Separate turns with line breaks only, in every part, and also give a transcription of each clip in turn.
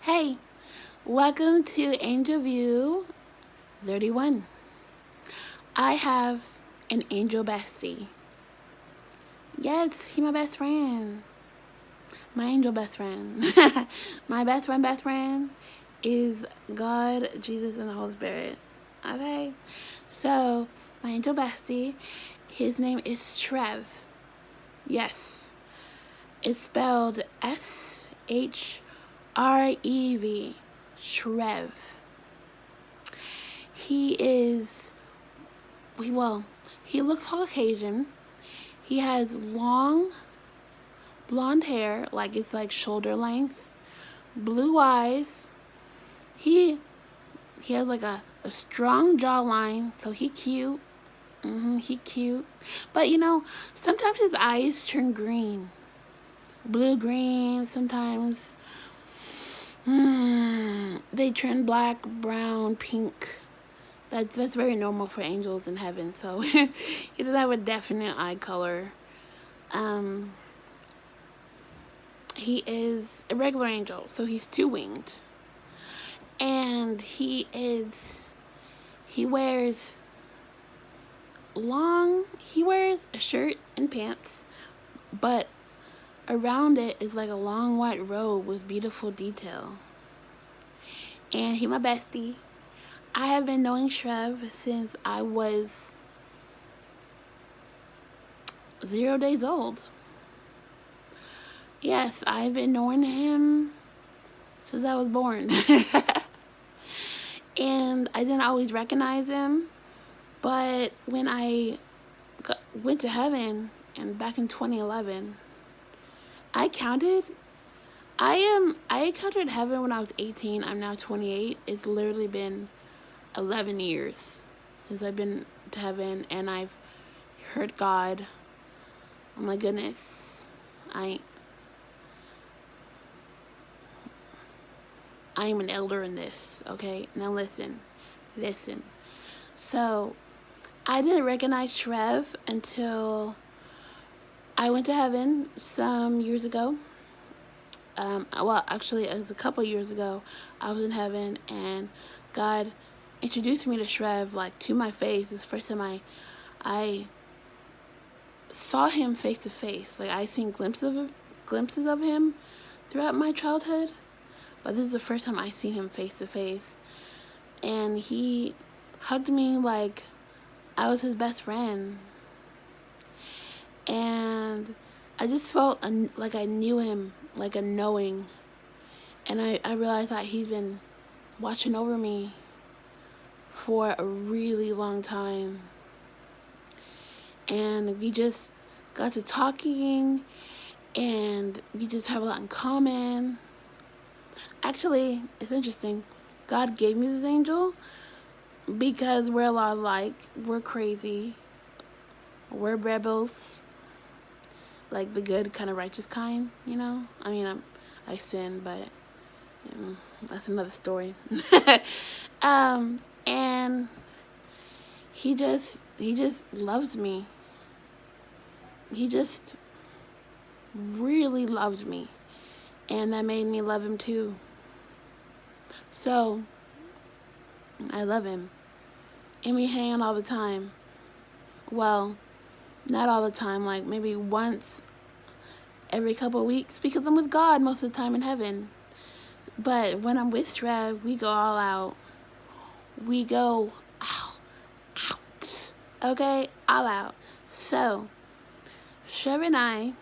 Hey, welcome to Angel View 31. I have an angel bestie. Yes, he my best friend. My angel best friend. My best friend is God, Jesus, and the Holy Spirit. Okay? So, my angel bestie, his name is Shrev. Yes. It's spelled Shrev. Shrev. He looks Caucasian. He has long blonde hair, like it's like shoulder length, blue eyes. He has like a strong jawline, so he cute. He cute. But sometimes his eyes turn green. Blue green, sometimes they turn black, brown, pink. That's very normal for angels in heaven. So he doesn't have a definite eye color. He is a regular angel, so he's two-winged. And he wears a shirt and pants, but around it is like a long white robe with beautiful detail. And he my bestie. I have been knowing Shrev since I was 0 days old. Yes, I've been knowing him since I was born. And I didn't always recognize him, but when I went to heaven, and back in 2011, I counted heaven when I was 18. I'm now 28. It's literally been 11 years since I've been to heaven, and I've heard God. Oh my goodness. I'm an elder in this, okay? Now listen. So, I didn't recognize Shrev until I went to heaven some years ago. Actually, it was a couple years ago. I was in heaven, and God introduced me to Shrev, like, to my face. It's the first time I saw him face to face. Like, I seen glimpses of him throughout my childhood, but this is the first time I seen him face to face. And he hugged me like I was his best friend. And I just felt like I knew him, like a knowing. And I realized that he's been watching over me for a really long time. And we just got to talking, and we just have a lot in common. Actually, it's interesting. God gave me this angel because we're a lot alike. We're crazy. We're rebels. Like the good kind of righteous kind, I mean, I sin, but that's another story. And he just loves me. He just really loves me, and that made me love him too. So I love him, and we hang out all the time. Well, not all the time, like maybe once every couple of weeks, because I'm with God most of the time in heaven. But when I'm with Shrev, we go all out. We go out. Okay? All out. So, Shrev and I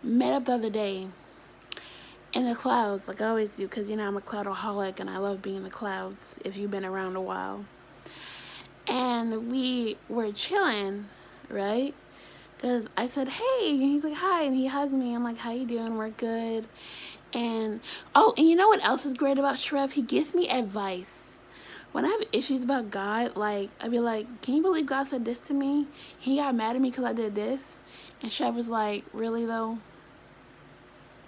met up the other day in the clouds, like I always do, because, I'm a cloudaholic and I love being in the clouds, if you've been around a while. And we were chilling, right? Because I said, hey, and he's like, hi, and he hugged me. I'm like, how you doing? We're good. And you know what else is great about Shrev? He gives me advice. When I have issues about God, like, I'd be like, can you believe God said this to me? He got mad at me because I did this. And Shrev was like, really though?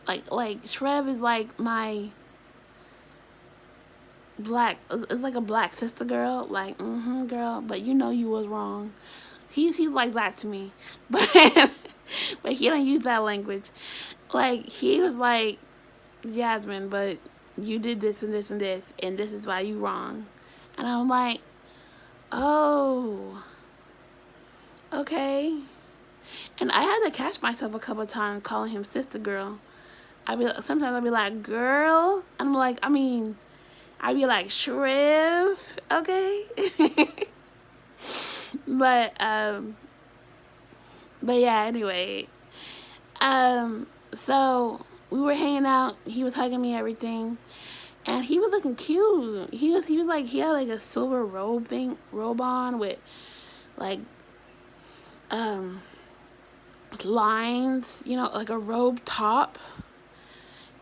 Like Shrev is like my it's like a black sister girl. Like, girl, but you was wrong. He's like that to me. But but he don't use that language. Like, he was like, Jasmine, but you did this and this and this, and this is why you wrong. And I'm like, oh, okay. And I had to catch myself a couple of times calling him sister girl. Sometimes I'd be like, girl. And I'm like, I'd be like, Shrev, okay? but yeah, anyway. So we were hanging out. He was hugging me, everything. And he was looking cute. He was like, he had like a silver robe on with like, lines, like a robe top.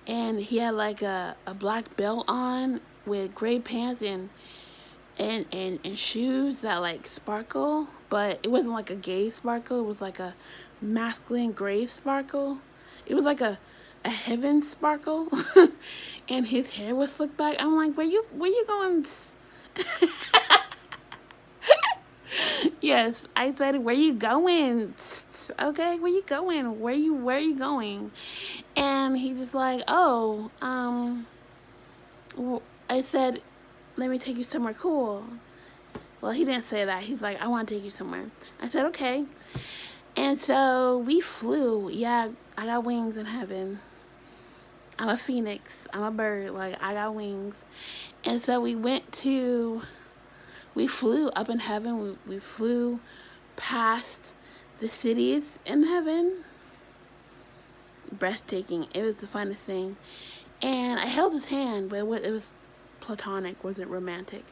And he had like a black belt on with gray pants and shoes that like sparkle, but it wasn't like a gay sparkle. It was like a masculine gray sparkle. It was like a heaven sparkle. And his hair was slicked back. I'm like, where you going? Yes, I said, where you going? Okay, where you going? Where you going? And he just like, oh, I said, let me take you somewhere cool. Well, he didn't say that. He's like, I want to take you somewhere. I said, okay. And so we flew. Yeah, I got wings in heaven. I'm a phoenix. I'm a bird. Like, I got wings. And so we flew up in heaven. We flew past the cities in heaven. Breathtaking. It was the funnest thing. And I held his hand, but it was platonic, wasn't romantic.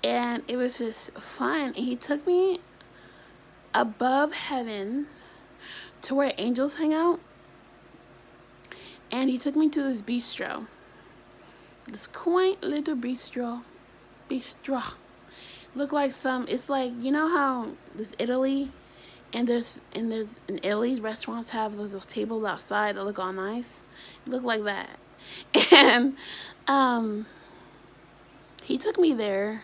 And it was just fun. And he took me above heaven to where angels hang out. And he took me to this bistro. This quaint little bistro. Looked like it's like, you know how this Italy, and there's in Italy's restaurants have those tables outside that look all nice? It looked like that. And he took me there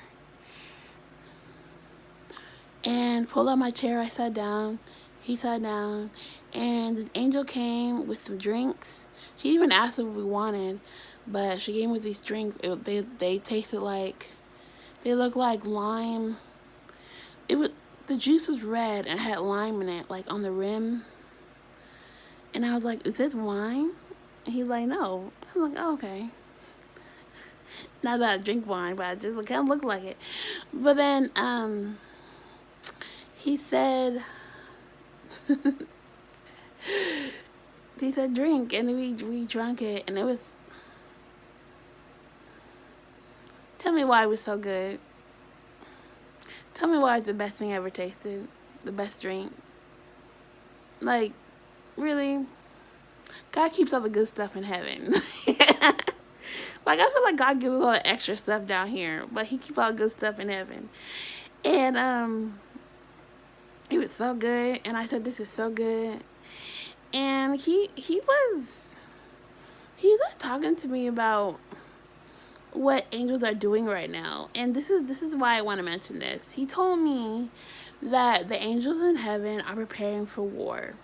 and pulled out my chair. I sat down. He sat down. And this angel came with some drinks. She even asked what we wanted, but she gave me these drinks. They tasted like, they looked like lime. The juice was red and had lime in it, like on the rim. And I was like, is this wine? And he's like, no. I was like, oh, okay. Not that I drink wine, but I just kind of look like it. But then he said, drink, and we drank it, and it was, tell me why it was so good. Tell me why it's the best thing I ever tasted. The best drink. Like, really? God keeps all the good stuff in heaven. Like, I feel like God gives us all the extra stuff down here, but he keeps all the good stuff in heaven. And it was so good, and I said, this is so good. And he started talking to me about what angels are doing right now. And this is why I want to mention this. He told me that the angels in heaven are preparing for war.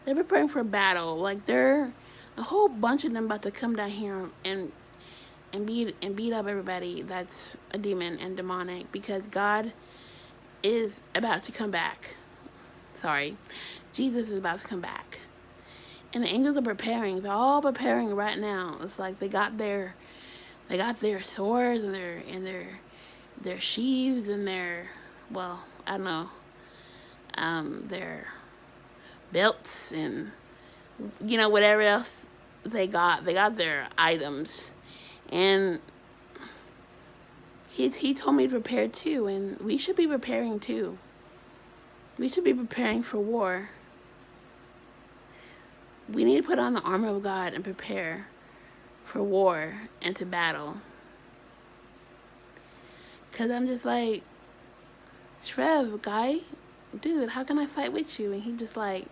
They're preparing for battle. Like, they're a whole bunch of them about to come down here and beat up everybody that's a demon and demonic, because God is about to come back. Sorry. Jesus is about to come back. And the angels are preparing. They're all preparing right now. It's like they got their swords and their sheaves and their, well, I don't know, their belts and, whatever else they got. They got their items. And he told me to prepare too, and we should be preparing too. We should be preparing for war. We need to put on the armor of God and prepare for war and to battle. Because I'm just like, Shrev, guy, dude, how can I fight with you? And he just like,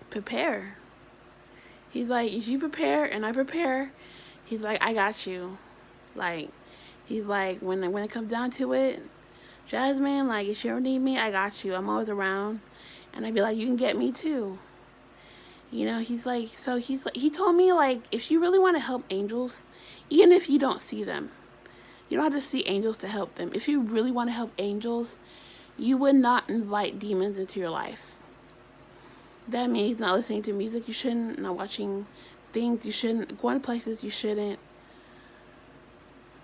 prepare. He's like, if you prepare and I prepare, he's like, I got you. Like, he's like, when it comes down to it, Jasmine, like, if you ever need me, I got you. I'm always around. And I'd be like, you can get me too. You know, he told me, like, if you really want to help angels, even if you don't see them, you don't have to see angels to help them. If you really want to help angels, you would not invite demons into your life. That means not listening to music you shouldn't, not watching things you shouldn't, going to places you shouldn't,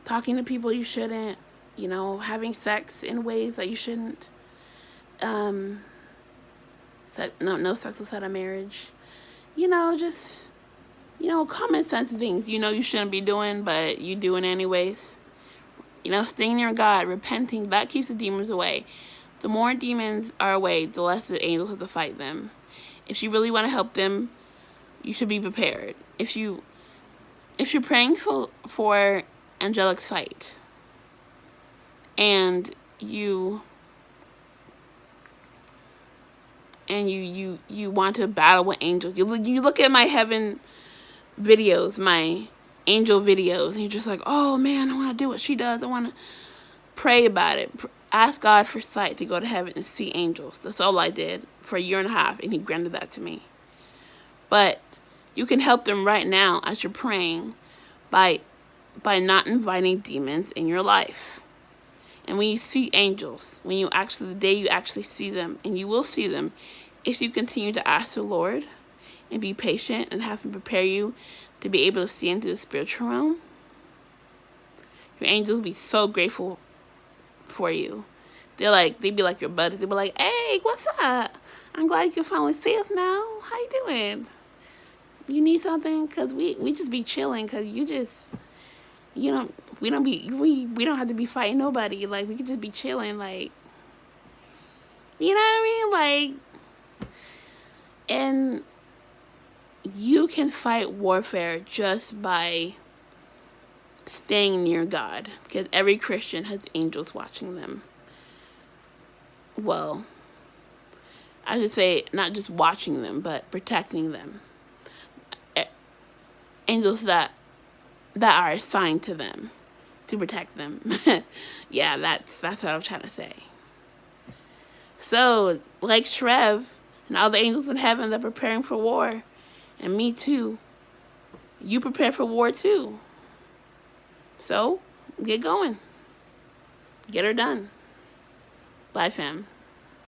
talking to people you shouldn't, you know, having sex in ways that you shouldn't. No sex outside of marriage. You know, just, you know, common sense things you know you shouldn't be doing, but you do it anyways. You know, staying near God, repenting, that keeps the demons away. The more demons are away, the less the angels have to fight them. If you really want to help them, you should be prepared. If you're praying for angelic sight, and you want to battle with angels, you look at my heaven videos, my angel videos, and you're just like, oh man, I want to do what she does. I want to pray about it. Ask God for sight to go to heaven and see angels. That's all I did for a year and a half, and he granted that to me. But you can help them right now as you're praying by not inviting demons in your life. And when you see angels, the day you actually see them, and you will see them if you continue to ask the Lord and be patient and have him prepare you to be able to see into the spiritual realm, your angels will be so grateful for you. They'd be like your buddies. They'd be like, hey, what's up? I'm glad you can finally see us now. How you doing? You need something? Because we just be chilling, because you just, you know, we don't have to be fighting nobody. Like, we could just be chilling, like, you know what I mean? Like, and you can fight warfare just by staying near God, because every Christian has angels watching them. Well, I should say not just watching them, but protecting them. Angels that are assigned to them to protect them. Yeah, that's what I'm trying to say. So, like Shrev and all the angels in heaven that are preparing for war, and me too, you prepare for war too. So, get going. Get her done. Bye, fam.